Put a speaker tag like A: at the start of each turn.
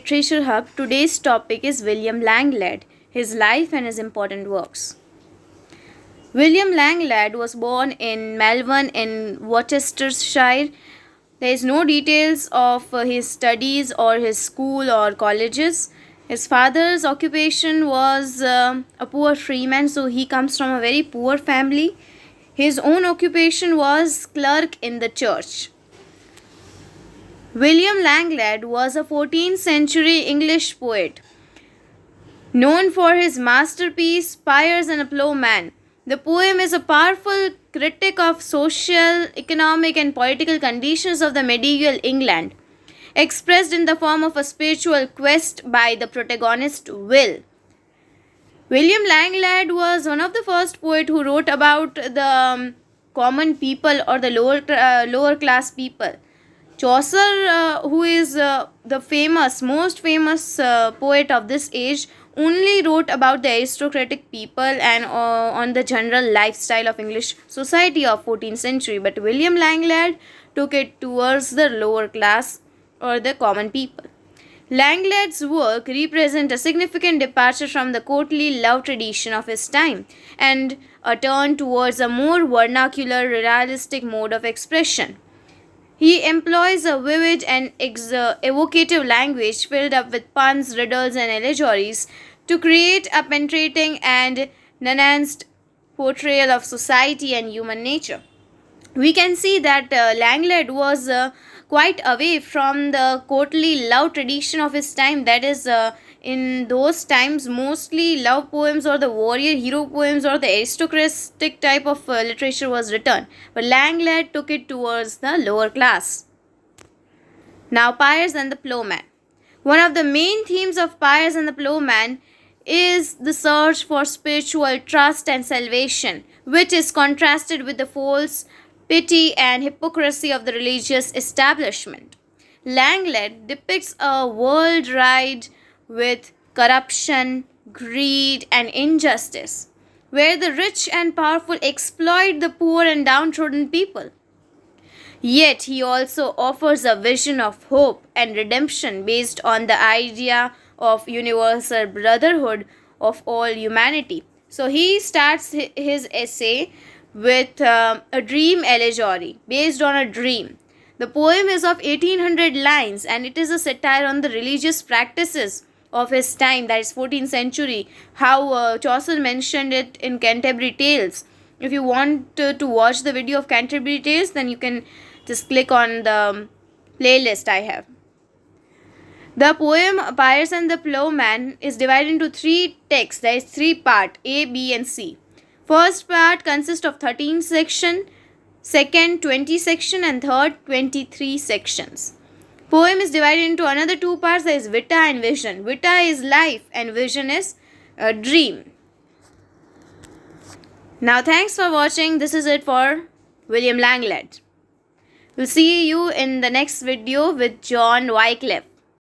A: Literature Hub. Today's topic is William Langland, his life and his important works. William Langland was born in Malvern in Worcestershire. There is no details of his studies or his school or colleges. His father's occupation was a poor freeman, so he comes from a very poor family. His own occupation was clerk in the church. William Langland was a 14th century English poet, known for his masterpiece Piers and a Plowman. The poem is a powerful critique of social, economic, and political conditions of the medieval England, expressed in the form of a spiritual quest by the protagonist Will. William Langland was one of the first poets who wrote about the common people or the lower class people. Chaucer, who is the most famous poet of this age, only wrote about the aristocratic people and on the general lifestyle of English society of 14th century. But William Langland took it towards the lower class or the common people. Langland's work represent a significant departure from the courtly love tradition of his time and a turn towards a more vernacular, realistic mode of expression. He employs a vivid and evocative language filled up with puns, riddles, and allegories to create a penetrating and nuanced portrayal of society and human nature. We can see that Langland was quite away from the courtly love tradition of his time. That is, in those times, mostly love poems or the warrior hero poems or the aristocratic type of literature was written. But Langland took it towards the lower class. Now, Piers and the Plowman. One of the main themes of Piers and the Plowman is the search for spiritual trust and salvation, which is contrasted with the false pity and hypocrisy of the religious establishment. Langland depicts a world riddled with corruption, greed, and injustice, where the rich and powerful exploit the poor and downtrodden people. Yet he also offers a vision of hope and redemption based on the idea of universal brotherhood of all humanity. So he starts his essay with a dream allegory based on a dream. The poem is of 1800 lines and it is a satire on the religious practices of his time, that is 14th century, how Chaucer mentioned it in Canterbury Tales. If you want to watch the video of Canterbury Tales, then you can just click on the playlist I have. The poem Piers and the Plowman is divided into three texts, that is three parts, A, B and C. First part consists of 13 sections, second 20 sections and third 23 sections. Poem is divided into another two parts, that is Vita and Vision. Vita is life and Vision is a dream. Now thanks for watching. This is it for William Langland. We'll see you in the next video with John Wycliffe.